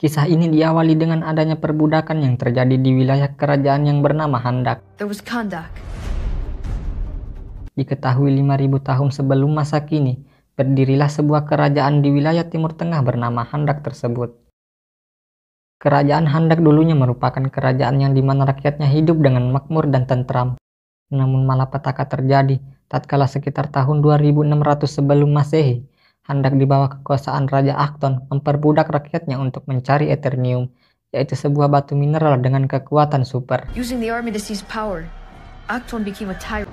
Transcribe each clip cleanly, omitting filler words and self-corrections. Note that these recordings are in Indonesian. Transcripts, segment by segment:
Kisah ini diawali dengan adanya perbudakan yang terjadi di wilayah kerajaan yang bernama Handak. There was Kandak. Diketahui 5.000 tahun sebelum masa kini, berdirilah sebuah kerajaan di wilayah Timur Tengah bernama Handak tersebut. Kerajaan Handak dulunya merupakan kerajaan yang dimana rakyatnya hidup dengan makmur dan tentram. Namun malapetaka terjadi tatkala sekitar tahun 2600 sebelum Masehi, Handak di bawah kekuasaan Raja Akton memperbudak rakyatnya untuk mencari Eternium, yaitu sebuah batu mineral dengan kekuatan super. Using the army to seize power, Akton became a tyrant.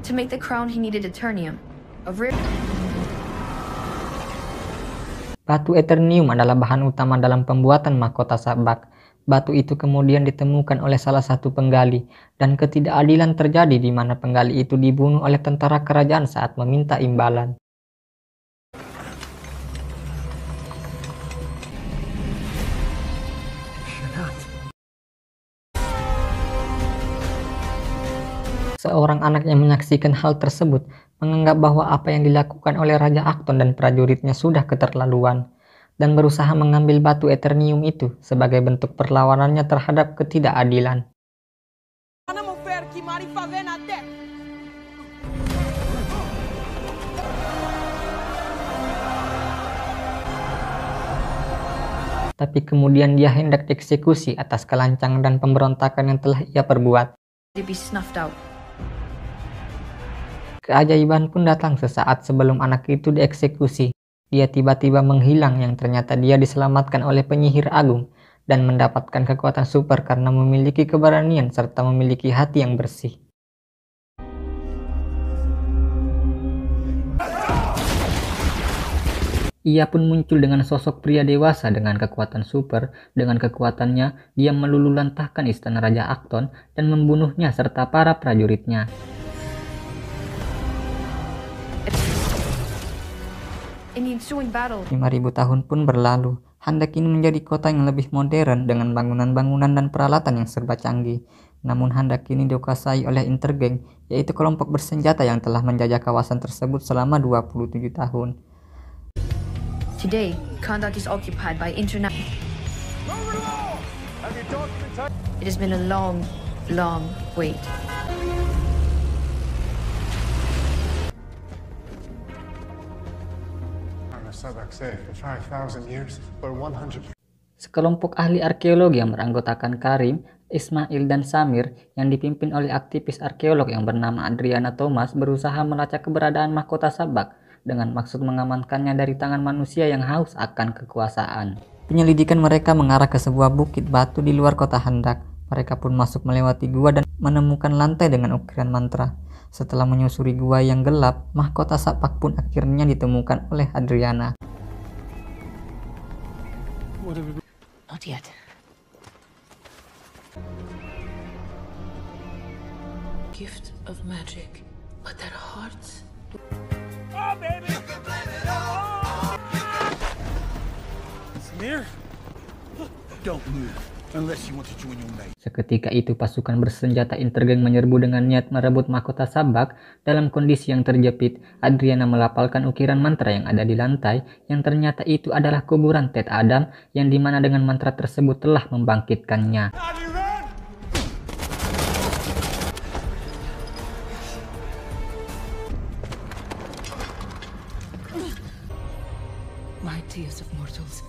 To make the crown, he needed Eternium, a rare. Batu Eternium adalah bahan utama dalam pembuatan mahkota sabak. Batu itu kemudian ditemukan oleh salah satu penggali, dan ketidakadilan terjadi di mana penggali itu dibunuh oleh tentara kerajaan saat meminta imbalan. Seorang anak yang menyaksikan hal tersebut menganggap bahwa apa yang dilakukan oleh Raja Akton dan prajuritnya sudah keterlaluan, dan berusaha mengambil batu Eternium itu sebagai bentuk perlawanannya terhadap ketidakadilan. Tapi kemudian dia hendak dieksekusi atas kelancangan dan pemberontakan yang telah ia perbuat. To be snuffed out. Keajaiban pun datang sesaat sebelum anak itu dieksekusi. Dia tiba-tiba menghilang yang ternyata dia diselamatkan oleh penyihir agung dan mendapatkan kekuatan super karena memiliki keberanian serta memiliki hati yang bersih. Ia pun muncul dengan sosok pria dewasa dengan kekuatan super. Dengan kekuatannya, dia meluluhlantahkan istana Raja Akton dan membunuhnya serta para prajuritnya. 5.000 tahun pun berlalu. Handak ini menjadi kota yang lebih modern dengan bangunan-bangunan dan peralatan yang serba canggih. Namun Handak ini dikuasai oleh Intergang, yaitu kelompok bersenjata yang telah menjajah kawasan tersebut selama 27 tahun. Today, Kandak is occupied by international. It has been a long, long wait. Sekelompok ahli arkeologi yang beranggotakan Karim, Ismail, dan Samir yang dipimpin oleh aktivis arkeolog yang bernama Adriana Thomas berusaha melacak keberadaan mahkota sabak dengan maksud mengamankannya dari tangan manusia yang haus akan kekuasaan. Penyelidikan mereka mengarah ke sebuah bukit batu di luar kota Handak. Mereka pun masuk melewati gua dan menemukan lantai dengan ukiran mantra. Setelah menyusuri gua yang gelap, mahkota sabak pun akhirnya ditemukan oleh Adriana. Not yet. Gift of magic, but their hearts. Oh, baby! Samir, don't move unless you want to join your mate. Seketika itu pasukan bersenjata Intergang menyerbu dengan niat merebut mahkota sabak. Dalam kondisi yang terjepit, Adriana melafalkan ukiran mantra yang ada di lantai, yang ternyata itu adalah kuburan Ted Adam, yang dimana dengan mantra tersebut telah membangkitkannya. Mightiest of mortals.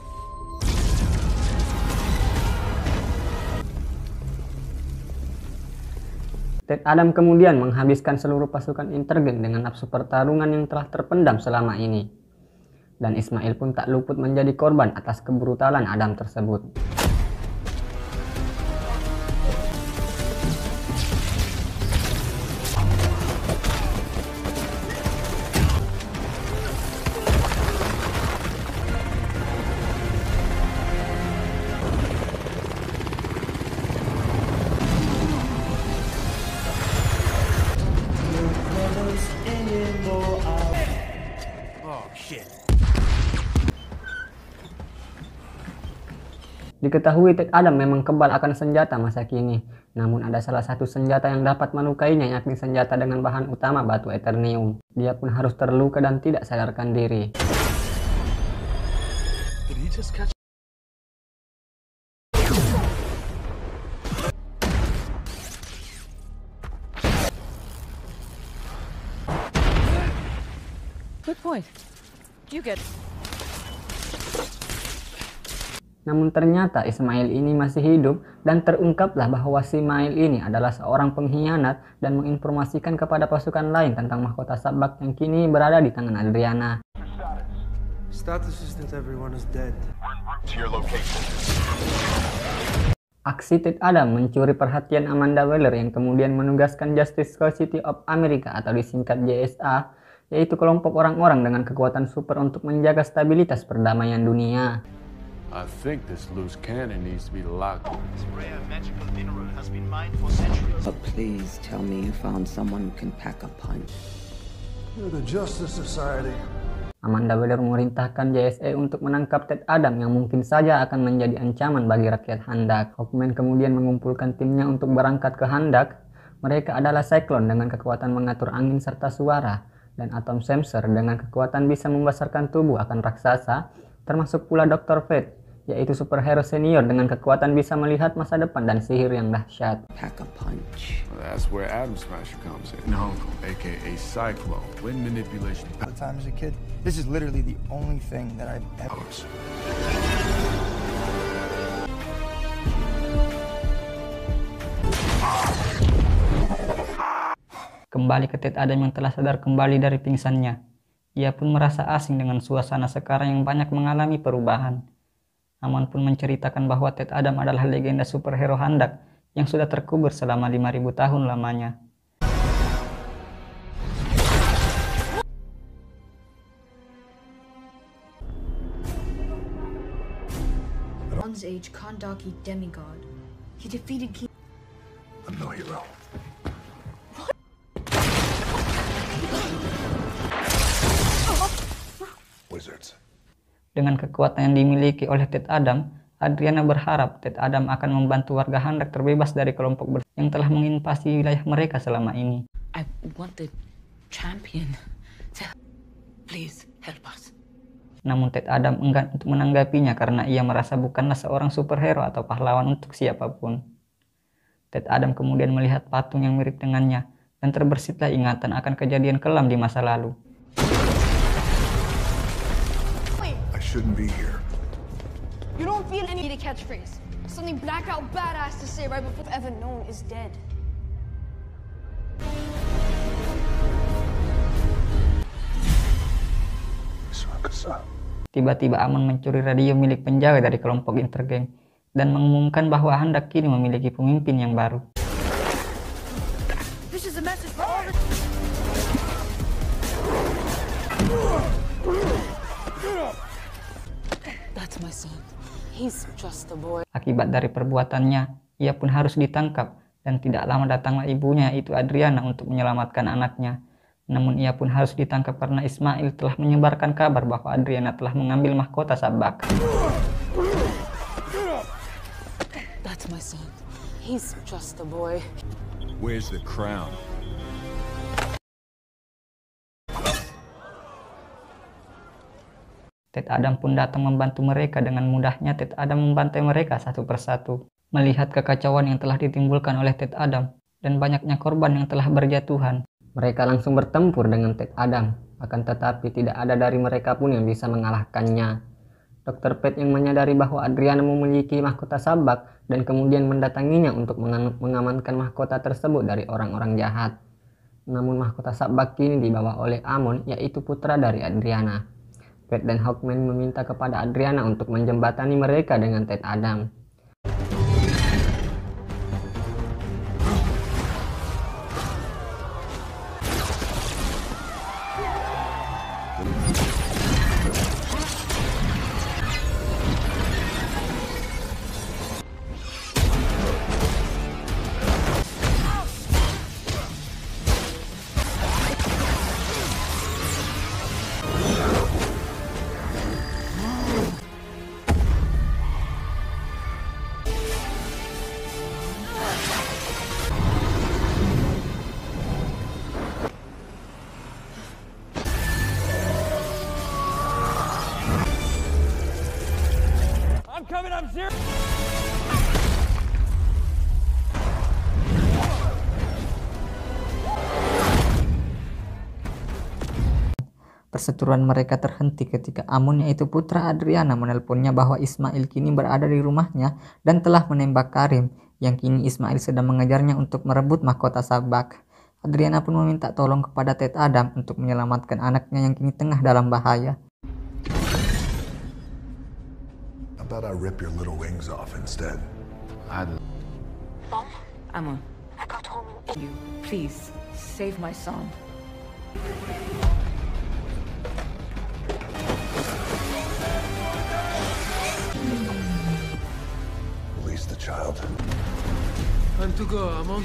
Ted Adam kemudian menghabiskan seluruh pasukan Intergang dengan nafsu pertarungan yang telah terpendam selama ini. Dan Ismail pun tak luput menjadi korban atas kebrutalan Adam tersebut. Diketahui Ted Adam memang kebal akan senjata masa kini, namun ada salah satu senjata yang dapat melukainya, yakni senjata dengan bahan utama batu Eternium. Dia pun harus terluka dan tidak sadarkan diri. Good point. You get Namun ternyata Ismail ini masih hidup dan terungkaplah bahwa si Ismail ini adalah seorang pengkhianat dan menginformasikan kepada pasukan lain tentang mahkota Sabak yang kini berada di tangan Adriana. Status is that everyone is dead. To your location. Aksi Ted Adam mencuri perhatian Amanda Waller yang kemudian menugaskan Justice Society of America atau disingkat JSA, yaitu kelompok orang-orang dengan kekuatan super untuk menjaga stabilitas perdamaian dunia. I think this loose cannon needs to be locked. This rare magical mineral has been mined for centuries. But please tell me you found someone who can pack a punch. We're the Justice Society. Amanda Waller memerintahkan JSA untuk menangkap Ted Adam yang mungkin saja akan menjadi ancaman bagi rakyat Handak. Hawkman kemudian mengumpulkan timnya untuk berangkat ke Handak. Mereka adalah Cyclone dengan kekuatan mengatur angin serta suara, dan Atom Sensor dengan kekuatan bisa membesarkan tubuh akan raksasa, termasuk pula Dr. Fate, yaitu superhero senior dengan kekuatan bisa melihat masa depan dan sihir yang dahsyat. Pack a punch. Well, that's where Atom Smasher comes in. No, aka Cyclone. Wind manipulation By the time as a kid, this is literally the only thing that I've ever. powers. Kembali ke Ted Adam yang telah sadar kembali dari pingsannya. Ia pun merasa asing dengan suasana sekarang yang banyak mengalami perubahan. Amon pun menceritakan bahwa Ted Adam adalah legenda superhero Handak yang sudah terkubur selama 5.000 tahun lamanya. Bronze Age Kandaki demigod. He defeated King. I'm no hero. Wizards. Dengan kekuatan yang dimiliki oleh Ted Adam, Adriana berharap Ted Adam akan membantu warga Handak terbebas dari kelompok bersih yang telah menginvasi wilayah mereka selama ini. I want the champion to please help us. Namun Ted Adam enggan untuk menanggapinya karena ia merasa bukanlah seorang superhero atau pahlawan untuk siapapun. Ted Adam kemudian melihat patung yang mirip dengannya dan terbersihlah ingatan akan kejadian kelam di masa lalu. I shouldn't be here. You don't feel any need a catchphrase. Something blackout badass to say right before ever known is dead. Tiba-tiba Amon mencuri radio milik penjaga dari kelompok Intergang dan mengumumkan bahwa Handak kini memiliki pemimpin yang baru. This is a message for all the... That's my son. He's just a boy. Akibat dari perbuatannya, ia pun harus ditangkap dan tidak lama datanglah ibunya yaitu Adriana untuk menyelamatkan anaknya. Namun ia pun harus ditangkap karena Ismail telah menyebarkan kabar bahwa Adriana telah mengambil mahkota Sabak. That's my son. He's just a boy. Where's the crown? Ted Adam pun datang membantu mereka. Dengan mudahnya Ted Adam membantai mereka satu persatu. Melihat kekacauan yang telah ditimbulkan oleh Ted Adam dan banyaknya korban yang telah berjatuhan, mereka langsung bertempur dengan Ted Adam. Akan tetapi tidak ada dari mereka pun yang bisa mengalahkannya. Dr. Fate yang menyadari bahwa Adriana memiliki mahkota Sabak dan kemudian mendatanginya untuk mengamankan mahkota tersebut dari orang-orang jahat. Namun mahkota Sabak kini dibawa oleh Amon, yaitu putra dari Adriana. Fate dan Hawkman meminta kepada Adriana untuk menjembatani mereka dengan Ted Adam. Perseteruan mereka terhenti ketika Amun, yaitu putra Adriana, menelponnya bahwa Ismail kini berada di rumahnya dan telah menembak Karim, yang kini Ismail sedang mengejarnya untuk merebut mahkota Sabak. Adriana pun meminta tolong kepada Ted Adam untuk menyelamatkan anaknya yang kini tengah dalam bahaya. How about I rip your little wings off instead? Amun, I got home. You, please, save my son. Release the child. Time to go, Amon.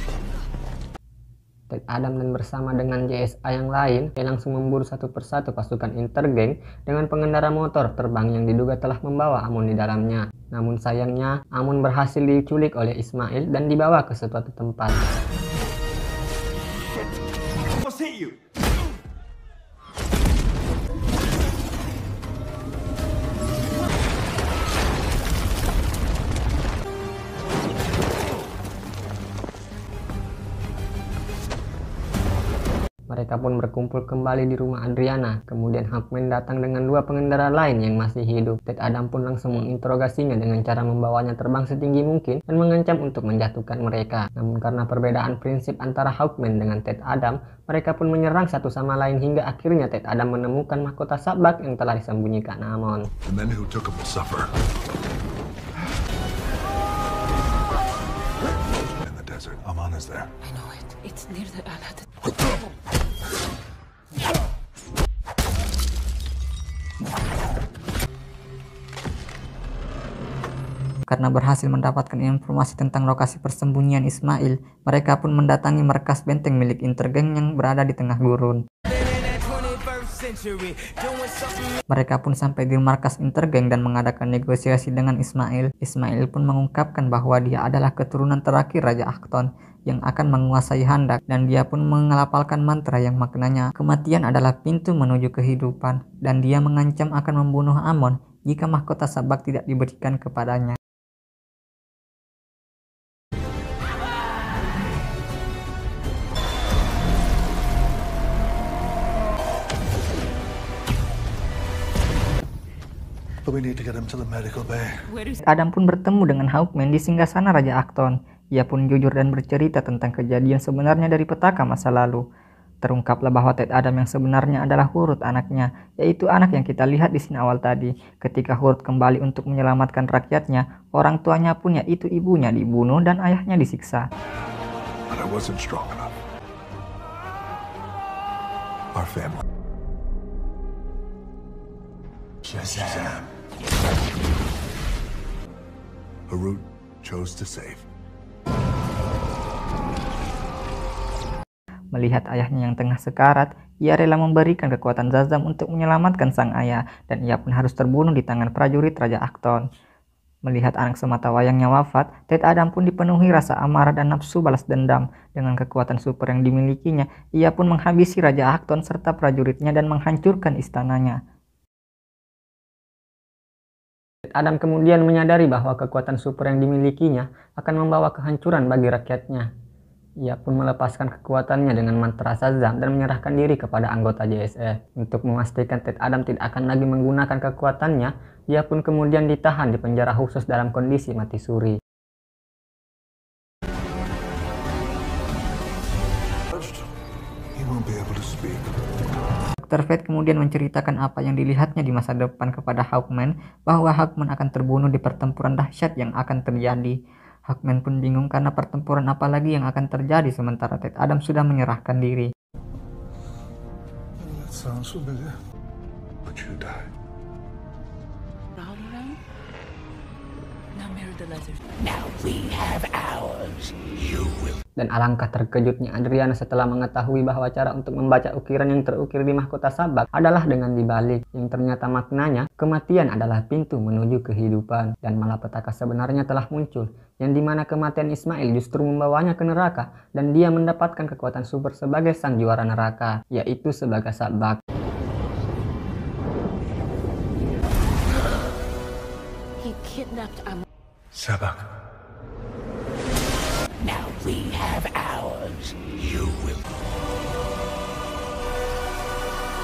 Ted Adam dan bersama dengan JSA yang lain langsung memburu satu persatu pasukan intergeng dengan pengendara motor terbang yang diduga telah membawa Amun di dalamnya. Namun sayangnya, Amun berhasil diculik oleh Ismail dan dibawa ke suatu tempat. Mereka pun berkumpul kembali di rumah Adriana. Kemudian Hawkman datang dengan dua pengendara lain yang masih hidup. Ted Adam pun langsung menginterogasinya dengan cara membawanya terbang setinggi mungkin dan mengancam untuk menjatuhkan mereka. Namun karena perbedaan prinsip antara Hawkman dengan Ted Adam, mereka pun menyerang satu sama lain hingga akhirnya Ted Adam menemukan mahkota Sabak yang telah disembunyikan Amon. The men who took him will suffer. In the desert, Amon is there. I know it. It's near the Alad. Karena berhasil mendapatkan informasi tentang lokasi persembunyian Ismail, mereka pun mendatangi markas benteng milik intergeng yang berada di tengah gurun. Mereka pun sampai di markas intergeng dan mengadakan negosiasi dengan Ismail. Ismail pun mengungkapkan bahwa dia adalah keturunan terakhir Raja Acton yang akan menguasai Handak, dan dia pun mengelafalkan mantra yang maknanya kematian adalah pintu menuju kehidupan, dan dia mengancam akan membunuh Amon jika mahkota Sabak tidak diberikan kepadanya. We need to get him to the medical bay. Adam pun bertemu dengan Hawkman di singgasana Raja Acton. Ia pun jujur dan bercerita tentang kejadian sebenarnya dari petaka masa lalu. Terungkaplah bahwa Ted Adam yang sebenarnya adalah Hurut anaknya, yaitu anak yang kita lihat di scene awal tadi. Ketika Hurut kembali untuk menyelamatkan rakyatnya, orang tuanya pun yaitu ibunya dibunuh dan ayahnya disiksa. But I wasn't strong enough. Our family. Shazam. Harut chose to save. Melihat ayahnya yang tengah sekarat, ia rela memberikan kekuatan Zazam untuk menyelamatkan sang ayah, dan ia pun harus terbunuh di tangan prajurit Raja Acton. Melihat anak semata wayangnya wafat, Ted Adam pun dipenuhi rasa amarah dan nafsu balas dendam. Dengan kekuatan super yang dimilikinya, ia pun menghabisi Raja Acton serta prajuritnya dan menghancurkan istananya. Ted Adam kemudian menyadari bahwa kekuatan super yang dimilikinya akan membawa kehancuran bagi rakyatnya. Ia pun melepaskan kekuatannya dengan mantra Shazam dan menyerahkan diri kepada anggota JSA. Untuk memastikan Ted Adam tidak akan lagi menggunakan kekuatannya, ia pun kemudian ditahan di penjara khusus dalam kondisi mati suri. He won't be able to speak. Dr. Fate kemudian menceritakan apa yang dilihatnya di masa depan kepada Hawkman, bahwa Hawkman akan terbunuh di pertempuran dahsyat yang akan terjadi. Hawkman pun bingung karena pertempuran apa lagi yang akan terjadi sementara Ted Adam sudah menyerahkan diri. That sounds familiar. But you die. Now mirror the letters. Dan alangkah terkejutnya Adriana setelah mengetahui bahwa cara untuk membaca ukiran yang terukir di mahkota Sabak adalah dengan dibalik, yang ternyata maknanya kematian adalah pintu menuju kehidupan, dan malapetaka sebenarnya telah muncul, yang dimana kematian Ismail justru membawanya ke neraka, dan dia mendapatkan kekuatan super sebagai sang juara neraka, yaitu sebagai Sabak. He kidnapped Amon. Sabak. Now we have ours. You will.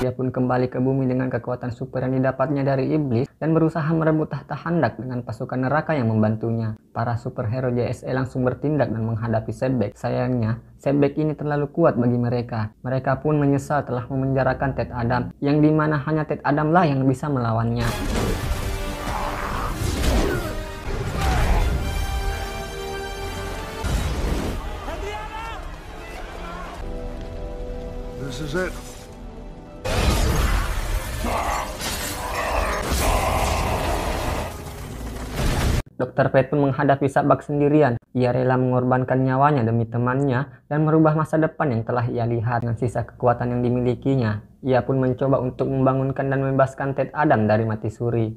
Dia pun kembali ke bumi dengan kekuatan super yang didapatnya dari iblis dan berusaha merebut tahta Handak dengan pasukan neraka yang membantunya. Para superhero JSA langsung bertindak dan menghadapi Setback. Sayangnya, Setback ini terlalu kuat bagi mereka. Mereka pun menyesal telah memenjarakan Ted Adam, yang dimana hanya Ted Adam lah yang bisa melawannya. This is it. Dr. Fate pun menghadapi Sabak sendirian. Ia rela mengorbankan nyawanya demi temannya dan merubah masa depan yang telah ia lihat dengan sisa kekuatan yang dimilikinya. Ia pun mencoba untuk membangunkan dan membebaskan Ted Adam dari mati suri.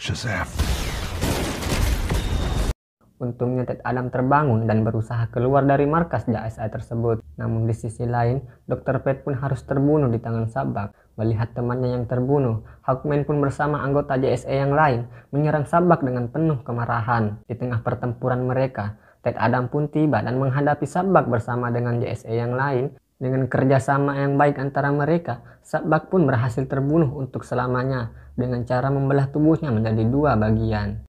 Shazam. Untungnya Ted Adam terbangun dan berusaha keluar dari markas JSA tersebut. Namun di sisi lain, Dr. Fate pun harus terbunuh di tangan Sabak. Melihat temannya yang terbunuh, Hawkman pun bersama anggota JSA yang lain menyerang Sabak dengan penuh kemarahan. Di tengah pertempuran mereka, Ted Adam pun tiba dan menghadapi Sabak bersama dengan JSA yang lain. Dengan kerjasama yang baik antara mereka, Sabak pun berhasil terbunuh untuk selamanya dengan cara membelah tubuhnya menjadi 2 bagian.